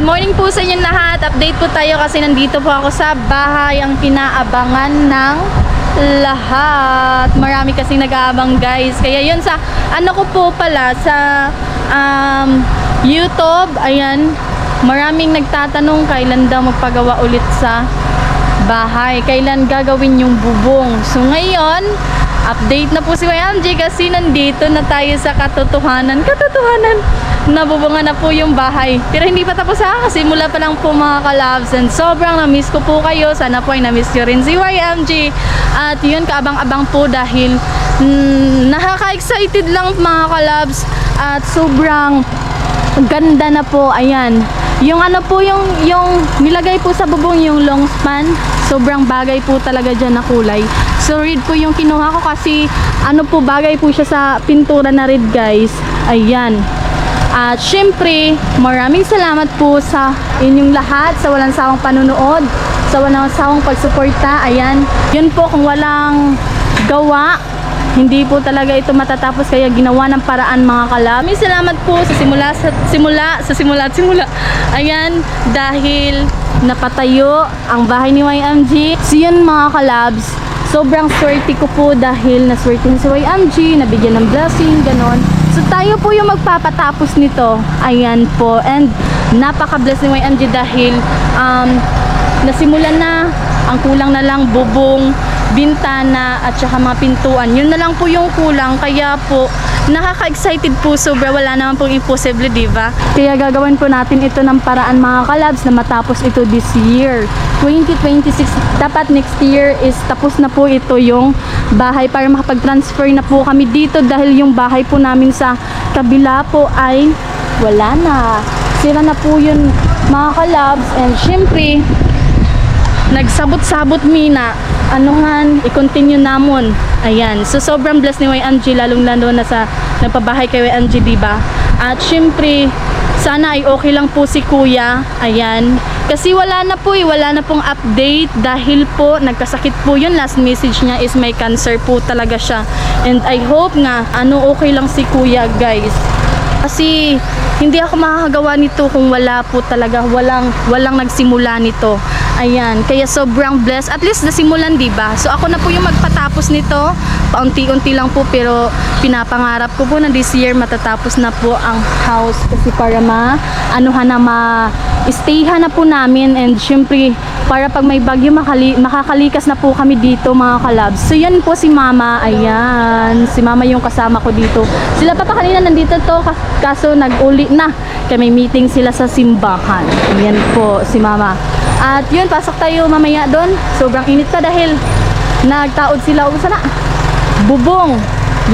Good morning po sa inyong lahat. Update po tayo kasi nandito po ako sa bahay ang pinaabangan ng lahat. Marami kasing nag-aabang guys. Kaya yun sa ano ko po pala sa YouTube. Ayan, maraming nagtatanong kailan daw magpagawa ulit sa bahay. Kailan gagawin yung bubong. So ngayon, update na po si YMG kasi nandito na tayo sa katotohanan. Nabubungan na po yung bahay. Pero hindi pa tapos ha, kasi mula pa lang po mga kalabs. And sobrang na-miss ko po kayo. Sana po ay na-miss nyo rin si YMG. At yun, kaabang-abang po dahil nakaka-excited lang mga kalabs. At sobrang ganda na po. Ayan. Yung ano po, yung nilagay po sa bubong, yung long span. Sobrang bagay po talaga dyan na kulay. So red po yung kinuha ko kasi ano po, bagay po siya sa pintura na red guys. Ayan. At syempre, maraming salamat po sa inyong lahat sa walang sawang panunood, sa walang sawang pagsuporta. Ayan. Yun po, kung walang gawa, hindi po talaga ito matatapos, kaya ginawa ng paraan mga kalab. Maraming salamat po sa simula. Ayan, dahil napatayo ang bahay ni YMG. So yun mga kalabs, sobrang swerte ko po dahil naswerte si YMG, nabigyan ng blessing, ganon. So tayo po yung magpapatapos nito. Ayan po. And napaka-bless ni YMG dahil nasimulan na. Ang kulang na lang bubong, bintana at saka mga pintuan. Yun na lang po yung kulang. Kaya po nakaka-excited po, sobra. Wala naman pong imposible, diba? Kaya gagawin po natin ito ng paraan mga kalabs na matapos ito this year 2026. Dapat next year is tapos na po ito yung bahay para makapag-transfer na po kami dito dahil yung bahay po namin sa kabila po ay wala na. Sira na po yun mga kalabs. And syempre nagsabot-sabot mina anuhan, i-continue namon. Ayan, so sobrang blessed ni YMG, lalong-lalo na sa nagpabahay kay YMG, diba? At syempre sana ay okay lang po si kuya. Ayan, kasi wala na pong update dahil po nagkasakit po yun. Last message niya is may cancer po talaga siya. And I hope nga okay lang si kuya guys, kasi hindi ako makakagawa nito kung wala po talaga, walang nagsimula nito. Ayan, kaya sobrang blessed. At least nasimulan, diba? So ako na po yung magpatapos nito. Paunti-unti lang po, pero pinapangarap ko po na this year matatapos na po ang house, kasi para stayhan na po namin. And syempre para pag may bagyo makakalikas na po kami dito mga kalabs. So yan po si mama. Ayan, si mama yung kasama ko dito. Sila pa kanina nandito to, kaso nag-uli na kaya may meeting sila sa simbahan. Ayan po si mama. At yun, pasok tayo mamaya doon. Sobrang init pa dahil nagtaod sila. Sana bubong.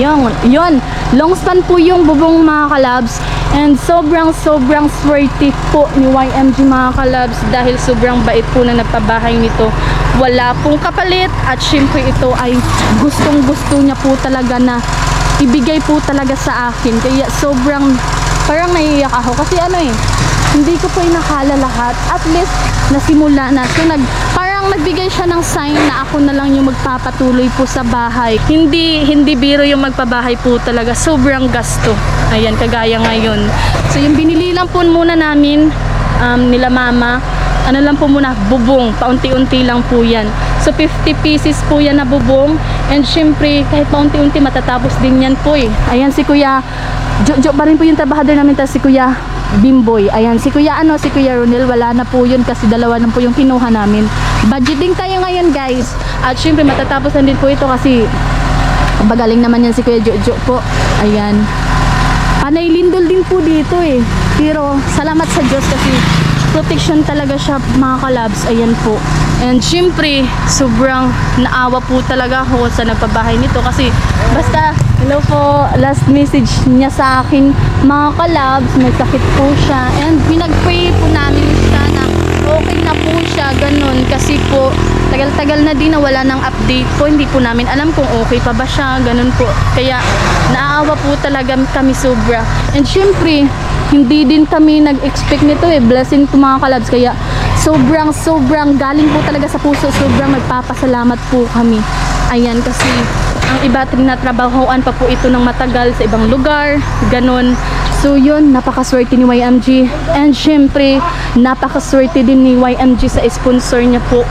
Yun. Long span po yung bubong mga kalabs. And sobrang swerte po ni YMG mga kalabs dahil sobrang bait po na nagpabahay nito. Wala pong kapalit. At syempre ito ay gustong-gusto niya po talaga na ibigay po talaga sa akin. Kaya sobrang parang naiiyak ako kasi hindi ko po inakala lahat. At least nasimula na. So parang nagbigay siya ng sign na ako na lang yung magpapatuloy po sa bahay. Hindi biro yung magpabahay po talaga. Sobrang gasto. Ayan, kagaya ngayon. So yung binili lang po muna namin nila mama, lang po muna, bubong. Paunti-unti lang po yan. So 50 pieces po yan na bubong. And syempre kahit paunti-unti matatapos din yan po eh. Ayan si Kuya Jo pa rin po yung trabahador namin, tas si Kuya Bimboy. Ayan, si Kuya Ronel, wala na po yun kasi dalawa na po yung kinuha namin. Budgeting tayo ngayon guys. At syempre matatapos na din po ito kasi bagaling naman yan si Kuya Jo po. Ayan, panay lindol din po dito eh. Pero salamat sa Diyos kasi protection talaga siya mga kalabs. Ayan po. And syempre sobrang naawa po talaga ako sa nagpabahay nito kasi basta hello po, last message niya sa akin mga kalabs, may sakit po siya. And pinag-pray po namin siya na okay na po siya, ganun. Kasi po tagal-tagal na din na wala ng update po. Hindi po namin alam kung okay pa ba siya, ganun po. Kaya naawa po talaga kami sobra. And syempre hindi din kami nag-expect nito eh. Blessing po mga kalabs. Kaya sobrang galing po talaga sa puso. Sobrang nagpapasalamat po kami. Ayan, kasi ang iba trinatrabahoan pa po ito ng matagal sa ibang lugar, ganun. So yun, napakaswerte ni YMG. And syempre, napakaswerte din ni YMG sa sponsor niya po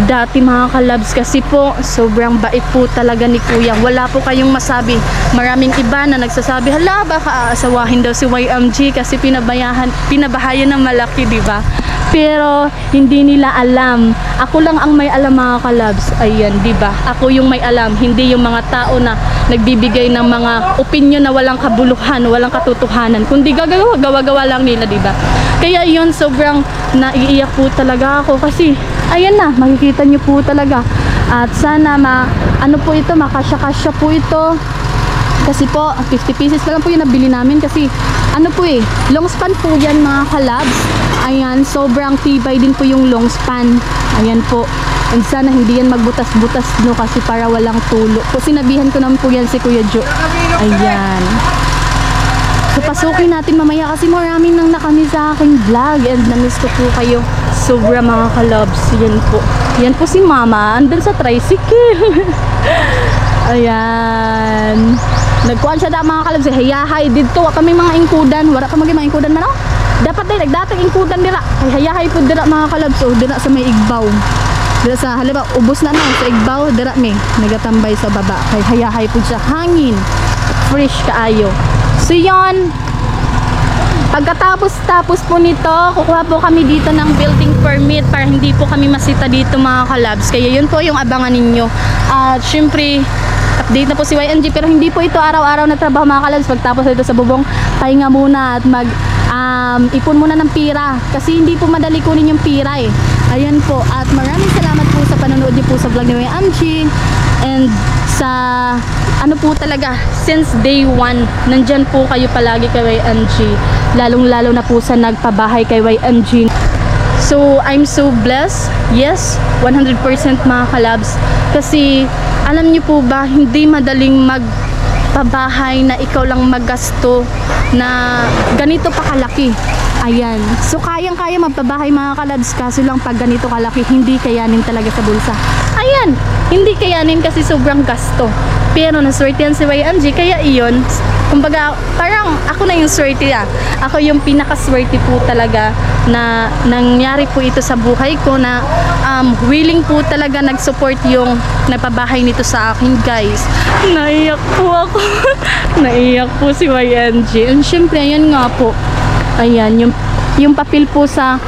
dati mga kalabs. Kasi po, sobrang bait po talaga ni Kuya. Wala po kayong masabi. Maraming iba na nagsasabi, hala, baka aasawahin daw si YMG kasi pinabahayan ng malaki, di ba? Pero hindi nila alam. Ako lang ang may alam mga kalabs. Ayan, di ba? Ako yung may alam, hindi yung mga tao na nagbibigay ng mga opinion na walang kabuluhan, walang katotohanan, kundi gawa-gawa lang nila, di ba? Kaya yun, sobrang naiiyak po talaga ako kasi ayan na, makikita niyo po talaga. At sana ano po ito, makasya-kasya po ito. Kasi po, 50 pieces pa lang po yung nabili namin kasi ano po long span po yan mga kalabs. Ayan, sobrang tibay din po yung long span. Ayan po. And sana hindi yan magbutas-butas no kasi para walang tulo. Po sinabihan ko naman po yan si Kuya Jo. Ayan. So pasukin natin mamaya kasi maraming nang nakami sa aking vlog and namiss ko po kayo. Sobra mga kalabs. Yan po. Yan po si Mama. Andun sa tricycle. Ayan. Nagkuhan siya da mga kalabs. Hayahay dito. Kami mga ingkudan. Wala pa mga ingkudan man dapat din. Nagdatang ingkudan dira. Hayahay po dira mga kalabs. O dira sa may igbaw. Dira sa halimbawa ubos na sa igbaw. Dira may nagatambay sa baba. Kay hayahay po siya. Hangin. Fresh kaayo. So yun. Pagkatapos po nito, kukuha po kami dito ng building permit para hindi po kami masita dito mga kalabs. Kaya yun po yung abangan ninyo. At syempre, update na po si YNG pero hindi po ito araw-araw na trabaho mga kalabs. Pagtapos ito sa bubong, pahinga muna at ipon muna ng pira. Kasi hindi po madali kunin yung pira Ayan po. At maraming salamat po sa panonood niyo po sa vlog ni YNG. And sa ano po talaga, since day 1, nandyan po kayo palagi kay YNG. Lalong-lalo na po sa nagpabahay kay YNG. So, I'm so blessed. Yes, 100% mga kalabs. Kasi, alam niyo po ba, hindi madaling magpabahay na ikaw lang maggasto na ganito pa kalaki. Ayan. So, kayang-kaya magpabahay mga kalabs. Kaso lang pag ganito kalaki, hindi kayanin talaga sa bulsa. Ayan. Hindi kayanin kasi sobrang gasto. Pero naswerte yan si YMG. Kaya iyon, kumbaga, parang ako na yung swerte Ako yung pinakaswerte po talaga na nangyari po ito sa buhay ko na willing po talaga nag-support yung napabahay nito sa akin, guys. Naiyak po ako. Naiyak po si YMG. And syempre, ayan nga po. Ayan, yung papel po sa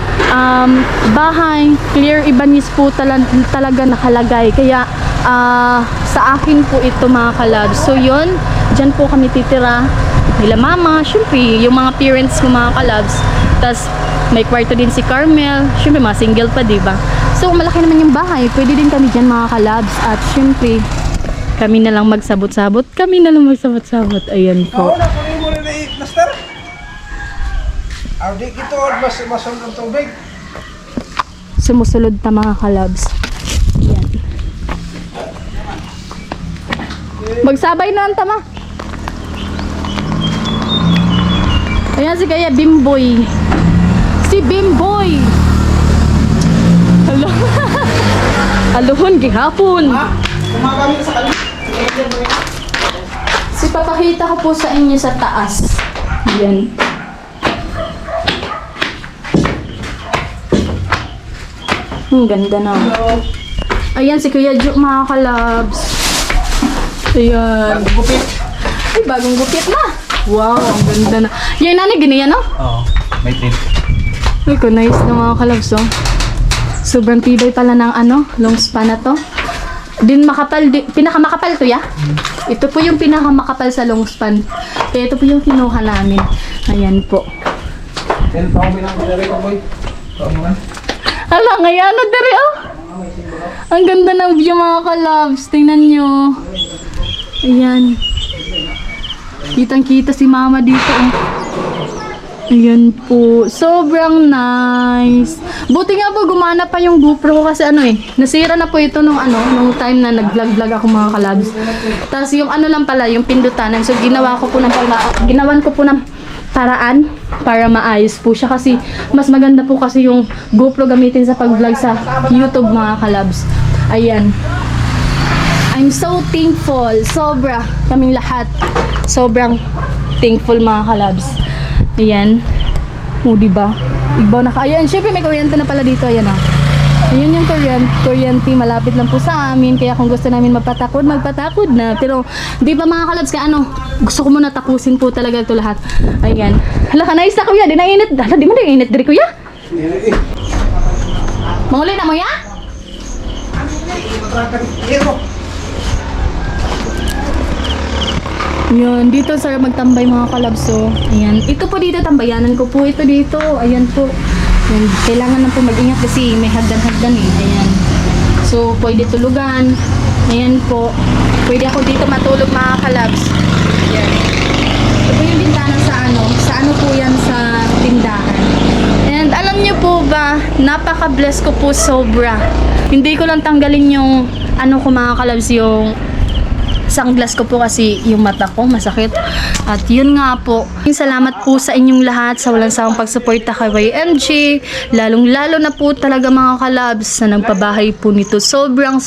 bahay, clear Ibanez po talaga nakalagay. Kaya sa akin po ito mga kalabs. So yun, dyan po kami titira. Nila mama, syempre yung mga parents ko mga kalabs. Tapos may kwarto din si Carmel. Syempre mga single pa, diba? So malaki naman yung bahay. Pwede din kami dyan mga kalabs. At syempre, kami na lang magsabot-sabot. Ayan po. Master? Audi ito, masunod ng tubig. Sumusulod na mga kalabs. Yan. Magsabay na ang tama. Ayan si Kaya Bimboy. Si Bimboy. Hello. Aluhon gihapon. Kumagamit sa kanya. Si papakita ko po sa inyo sa taas. Yan. Ang ganda na. Ayan si Kuya Jo mga kalabs. Ayan. Bagong gupit. Ay, bagong gupit na. Wow, ang ganda na. Yan nani, ganyan no? Oo, may tip. Ay, ko nice na mga kalabs oh. Sobrang tibay pala ng long span na to. Pinakamakapal to ya? Ito po yung pinakamakapal sa long span. Kaya ito po yung kinuha namin. Ayan po. Yan pa ako binang ko boy. Pamungan. Hala, ngayon na dere oh. Ang ganda ng view mga kalabs. Tingnan nyo. Ayan. Kitang-kita si mama dito oh. Ayan po. Sobrang nice. Buti nga po gumana pa yung GoPro ko kasi nasira na po ito nung time na nag-vlog ako mga kalabs. Tapos yung lang pala, yung pindutanan. So ginawan ko po ng paraan para maayos po siya kasi mas maganda po kasi yung GoPro gamitin sa pag-vlog sa YouTube mga kalabs. Ayan. I'm so thankful. Sobra. Kaming lahat. Sobrang thankful mga kalabs. Ayan. O, diba? Igbaw na ka. Ayan, syempre may kuryente na pala dito. Ayan, Ayun yung kuryente, malapit lang po sa amin. Kaya kung gusto namin magpatakod na. Pero, di ba mga kalabs, kaya gusto ko muna tapusin po talaga ito lahat. Ayan. Hala ka, nice na kuya, di na init. Hala, di mo na init diri kuya. Manguli na mo ya? Yun, dito sir magtambay mga kalabs. So, ayan. Ito po dito, tambayanan ko po ito dito. Ayan po. Ayan. Kailangan na po mag-ingat kasi may hagdan-hagdan eh. Ayan. So, pwede tulugan. Ayan po. Pwede ako dito matulog mga kalabs. Ayan. Ito po yung bintana sa ano po yan sa tindahan. And alam niyo po ba, napaka-bless ko po sobra. Hindi ko lang tanggalin yung ano ko mga kalabs, yung sunglass ko po kasi yung mata ko masakit. At yun nga po, salamat po sa inyong lahat sa walang sawang pagsuporta kay YMG, lalong lalo na po talaga mga kalabs na nagpabahay po nito. Sobrang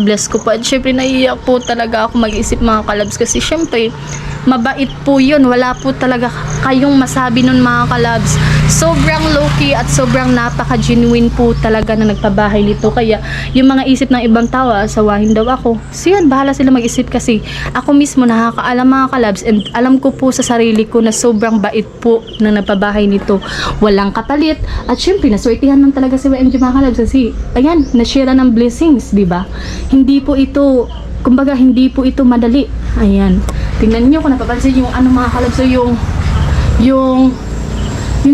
bless ko po. At syempre naiiyak po talaga ako mag-isip mga kalabs kasi syempre mabait po yun. Wala po talaga kayong masabi nun mga kalabs. Sobrang low-key at sobrang napaka-genuine po talaga na nagpabahay nito. Kaya yung mga isip ng ibang tao, asawahin daw ako. So yan, bahala sila mag-isip kasi ako mismo nakakaalam mga kalabs and alam ko po sa sarili ko na sobrang bait po na nagpabahay nito. Walang kapalit. At syempre, naswertihan lang talaga si YMG mga kalabs kasi ayan, na-share ng blessings, di ba? Hindi po ito, kumbaga hindi po ito madali. Ayan. Tingnan niyo kung napapansin yung ano mga kalabs, so yung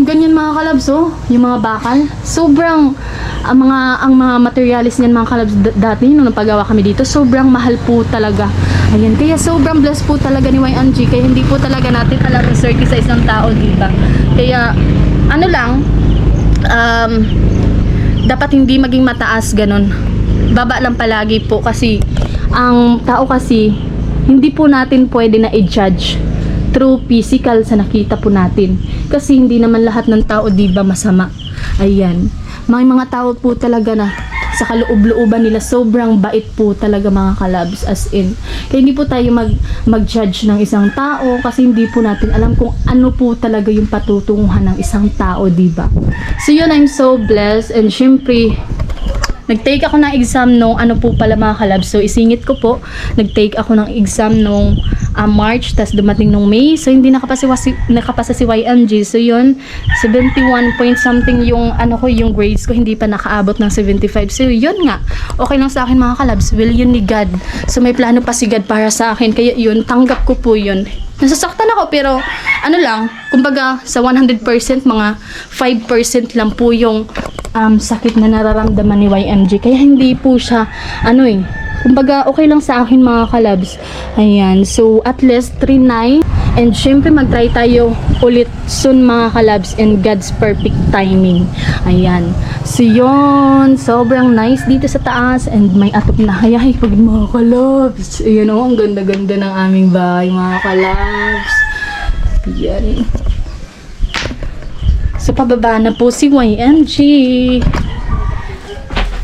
ganyan mga kalabs, yung mga bakal, sobrang ang mga materialis niyan mga kalabs dati nung napagawa kami dito, sobrang mahal po talaga. Ayan, kaya sobrang blessed po talaga ni YMG, kaya hindi po talaga natin alam yung circle sa isang tao, diba? Kaya ano lang, dapat hindi maging mataas ganun, baba lang palagi po kasi ang tao kasi hindi po natin pwede na i-judge through physical sa nakita po natin. Kasi hindi naman lahat ng tao diba masama. Ayan. May mga tao po talaga na sa kaloob-looban nila sobrang bait po talaga mga kalabs, as in. Kaya hindi po tayo mag-judge ng isang tao kasi hindi po natin alam kung ano po talaga yung patutunguhan ng isang tao, diba? So yun, I'm so blessed and syempre nag-take ako ng exam nung ano po pala mga kalabs. So isingit ko po, nag-take ako ng exam nung March, tas dumating nung May. So hindi nakapasa si YMG. So yun, 71 point something yung ano ko, yung grades ko, hindi pa nakaabot ng 75. So yun nga, okay lang sa akin mga kalabs. Will yun ni God. So may plano pa si God para sa akin. Kaya yun, tanggap ko po yun. Nasasaktan ako pero ano lang, kumbaga sa 100% mga 5% lang po yung sakit na nararamdaman ni YMG. Kaya hindi po siya kumbaga okay lang sa akin mga kalabs. Ayan, so at least 3-9 and syempre mag-try tayo ulit soon mga kalabs in God's perfect timing. Ayan, so yun, sobrang nice dito sa taas and may atop na hayay pag mga kalabs. Ayan ang ganda-ganda ng aming bahay mga kalabs. Ayan. So pababa na po si YMG.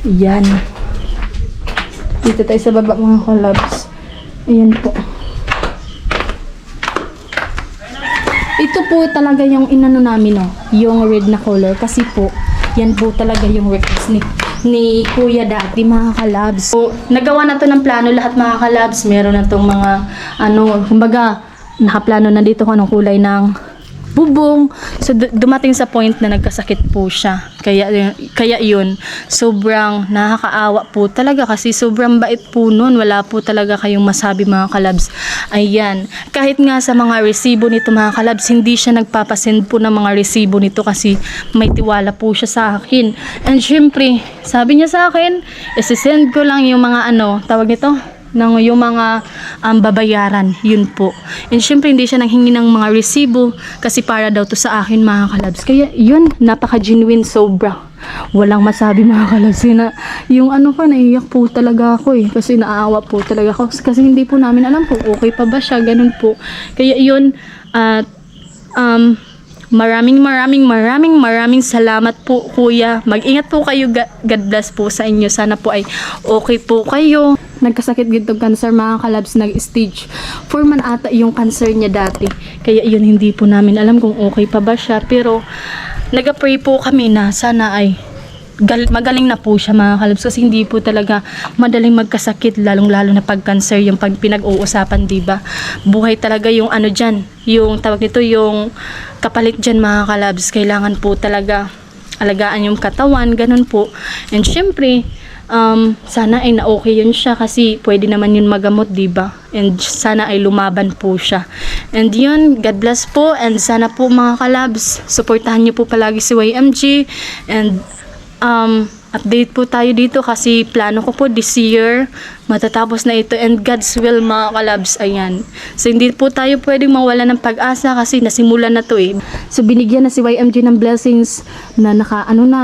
Ayan. Dito tayo sa baba mga kalabs. Ayan po. Ito po talaga yung inano namin yung red na color kasi po yan po talaga yung request ni Kuya dati mga kalabs. So nagawa na to ng plano lahat mga kalabs. Meron na tong mga kumbaga nakaplano na dito kung anong kulay ng bubong. So dumating sa point na nagkasakit po siya. Kaya yun, sobrang nakakaawa po talaga kasi sobrang bait po nun. Wala po talaga kayong masabi mga kalabs. Ayan. Kahit nga sa mga resibo nito mga kalabs, hindi siya nagpapasend po ng mga resibo nito kasi may tiwala po siya sa akin. And syempre, sabi niya sa akin, isisend ko lang yung mga tawag nito, yung mga babayaran, yun po. And syempre hindi siya nanghingi ng mga resibo kasi para daw to sa akin mga kalabs. Kaya yun, napaka-genuine sobra. Walang masabi mga kalabs. Yung naiiyak po talaga ako kasi naaawa po talaga ako kasi hindi po namin alam kung okay pa ba siya, ganun po. Kaya yun, at maraming salamat po kuya. Mag-ingat po kayo. God bless po sa inyo. Sana po ay okay po kayo. nagkasakit gitong cancer mga kalabs, nag-stage 4 man ata yung cancer niya dati. Kaya yun, hindi po namin alam kung okay pa ba siya, pero nag-pray po kami na sana ay magaling na po siya mga kalabs, kasi hindi po talaga madaling magkasakit, lalong-lalo na pag cancer yung pag pinag-uusapan, diba? Buhay talaga yung ano dyan, yung tawag nito, yung kapalit dyan mga kalabs. Kailangan po talaga alagaan yung katawan, ganun po. And syempre, sana ay na-okay yun siya, kasi pwede naman yun magamot, diba? And sana ay lumaban po siya. And yun, God bless po, and sana po mga kalabs, supportahan niyo po palagi si YMG, and update po tayo dito, kasi plano ko po this year matatapos na ito, and God's will mga kalabs, ayan. So hindi po tayo pwedeng mawala ng pag-asa, kasi nasimulan na to eh. So binigyan na si YMG ng blessings na na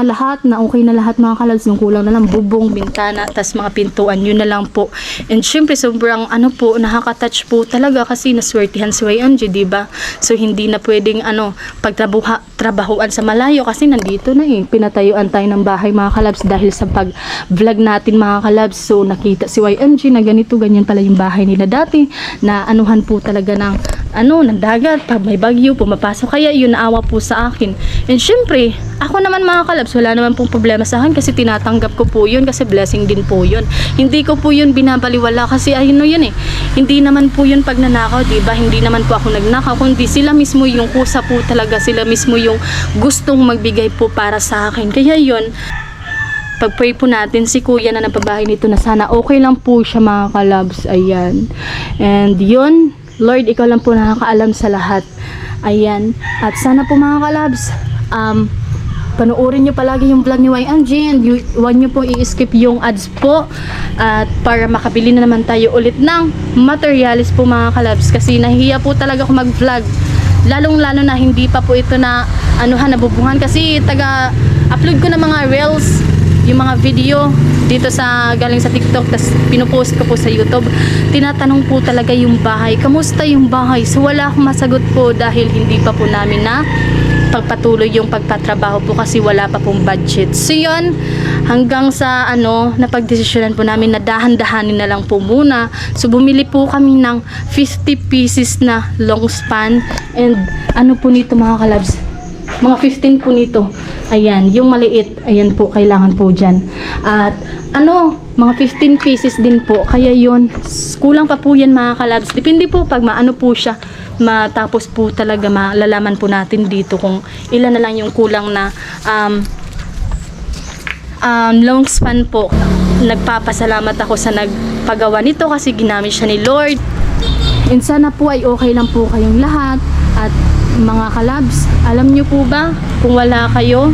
lahat, na okay na lahat mga kalabs, nung kulang na lang bubong, bintana, tas mga pintuan, yun na lang po. And syempre sobrang po, nakaka-touch po talaga, kasi naswertihan si YMG, diba? So hindi na pwedeng pagtrabahuan sa malayo, kasi nandito na eh, pinatayuan tayo ng bahay mga kalabs dahil sa pag-vlog natin mga kalabs. So nakita si YMG na ganito, ganyan pala yung bahay nila dati, na anuhan po talaga ng ng dagat, pag may bagyo pumapasok, kaya yun naawa po sa akin. And syempre ako naman mga kalabs, wala naman pong problema sa akin, kasi tinatanggap ko po yun, kasi blessing din po yun. Hindi ko po yun binabaliwala, kasi ayun yun eh, hindi naman po yun pagnanakaw, diba? Hindi naman po ako nagnakaw, kundi sila mismo yung kusa po talaga, sila mismo yung gustong magbigay po para sa akin. Kaya yun, pag-pray po natin si kuya na napabahay nito, na sana okay lang po siya mga kalabs, ayan. And yun, Lord, ikaw lang po nakakaalam sa lahat, ayan. At sana po mga kalabs, panoorin nyo palagi yung vlog ni YMG, and huwag nyo po i-skip yung ads po, at para makabili na naman tayo ulit ng materialis po mga kalabs, kasi nahihiya po talaga ako mag-vlog, lalong-lalo na hindi pa po ito na nabubuhan, kasi taga-upload ko na mga reels, yung mga video dito sa galing sa TikTok, tas pinupost ko po sa YouTube. Tinatanong po talaga yung bahay, kamusta yung bahay? So wala akong masagot po, dahil hindi pa po namin na pagpatuloy yung pagpatrabaho po, kasi wala pa pong budget. So yun, hanggang sa napagdesisyonan po namin na dahan-dahanin na lang po muna. So bumili po kami ng 50 pieces na long span, and po nito mga kalabs, mga 15 po nito. Ayan, yung maliit, ayan po, kailangan po dyan. At mga 15 pieces din po. Kaya yun, kulang pa po yan mga kalabs. Depende po pag maano po siya, matapos po talaga, malalaman po natin dito kung ilan na lang yung kulang na long span po. Nagpapasalamat ako sa nagpagawa nito, kasi ginamit siya ni Lord. And sana po ay okay lang po kayong lahat. At mga kalabs, alam nyo po ba, kung wala kayo,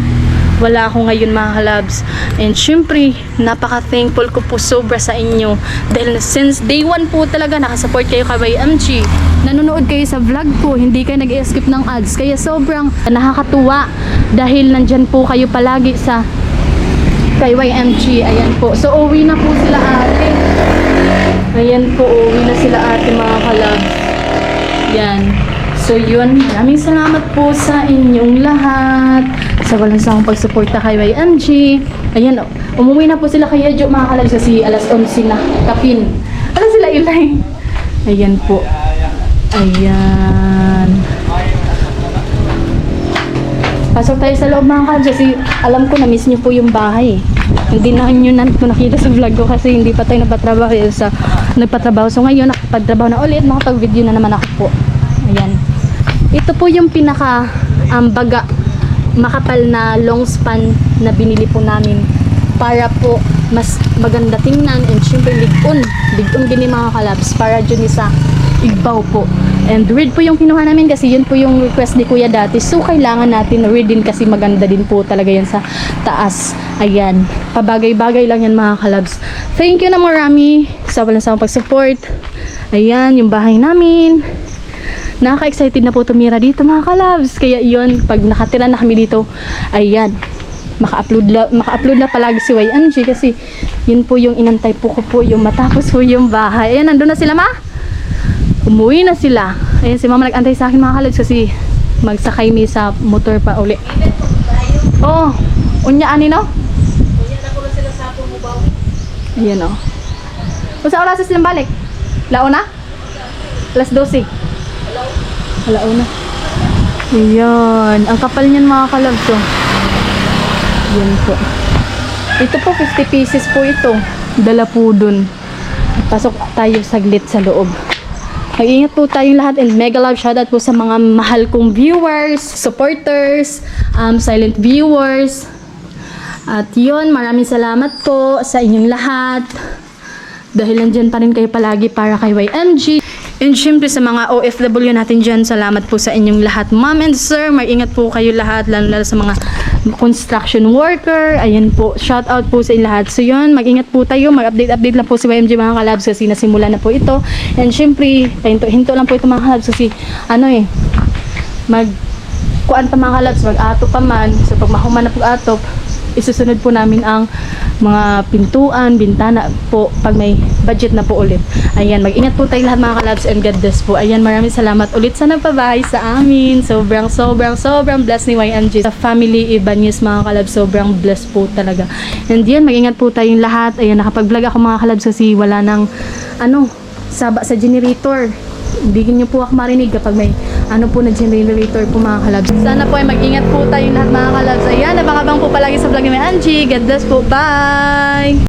wala ako ngayon mga kalabs. And syempre, napaka-thankful ko po sobra sa inyo, dahil since day 1 po talaga nakasupport kayo kay YMG, nanonood kayo sa vlog ko, hindi kayo nag-skip ng ads, kaya sobrang nakakatuwa, dahil nandyan po kayo palagi sa kay YMG. Ayan po, so uwi na po sila ate, ayan po, uwi na sila ate mga kalabs. Yan. So yun, maraming salamat po sa inyong lahat sa walang sawang pagsuporta kay YMG. Ayan, umuwi na po sila kay Yadjo mga kalabs, kasi alas 11 na, kapin. Ano sila ilay? Ayan po. Ayan. Pasok tayo sa loob mga kalabs, kasi alam ko na-miss nyo po yung bahay. Hindi na nyo nakita sa vlog ko, kasi hindi pa tayo nagpatrabaho. So ngayon, nakapagtrabaho na ulit, makapag-video na naman ako po. Ayan. Ito po yung pinaka baga, makapal na long span na binili po namin, para po mas maganda tingnan, and syempre ligon gini mga kalabs, para dyan sa igbaw po. And red po yung kinuha namin, kasi yun po yung request ni kuya dati, so kailangan natin red din, kasi maganda din po talaga yan sa taas. Ayan, pabagay-bagay lang yan mga kalabs. Thank you na marami sa walang sawang pag-support. Ayan, yung bahay namin, nakaka-excited na po tumira dito mga kalabs. Kaya yun, pag nakatira na kami dito, ayan, maka-upload na palagi si YMG, kasi yun po yung inantay po ko po, yung matapos po yung bahay. Ayan, nandun na sila ma, umuwi na sila. Ayan, si mama nag-antay sa akin mga kalabs, kasi magsakay mi sa motor pa uli. Oo, unya ani no? Unya na ko sila sa pumabaw. Ayan o. Kung sa oras silang balik? Launa? Alas 12. Launa. Ayan. Ang kapal niyan mga kalabs. Oh. Yan po. Ito po, 50 pieces po ito. Dala po dun. Pasok tayo saglit sa loob. Mag-ingat po tayong lahat and mega love shoutout po sa mga mahal kong viewers, supporters, silent viewers. At yun, maraming salamat po sa inyong lahat. Dahil nandyan pa rin kayo palagi para kay YMG. And syempre sa mga OFW natin dyan, salamat po sa inyong lahat. Ma'am and sir, mag-ingat po kayo lahat, lalo sa mga construction worker. Ayan po, shout out po sa inyo lahat. So yun, mag-ingat po tayo, mag-update lang po si YMG mga kalabs kasi nasimula na po ito. And syempre, hinto lang po ito mga kalabs kasi kuan pa mga kalabs, mag-atop pa man. So pag mahuman na pag-atop, isusunod po namin ang mga pintuan, bintana po pag may budget na po ulit. Ayan, mag-ingat po tayo lahat mga kalabs and God bless po. Ayan, maraming salamat ulit sa nagpabahay sa amin. Sobrang blessed ni YMG. Sa family Ibanez mga kalabs, sobrang blessed po talaga. And yan, mag-ingat po tayong lahat. Ayan, nakapag-vlog ako mga kalabs kasi wala nang saba sa generator. Hindi niyo po ako marinig kapag may na generator po mga kalabs. Sana po ay mag-ingat po tayong lahat mga kalabs. Ayan, abang-abang po palagi sa vlog ni Angie. God bless po. Bye!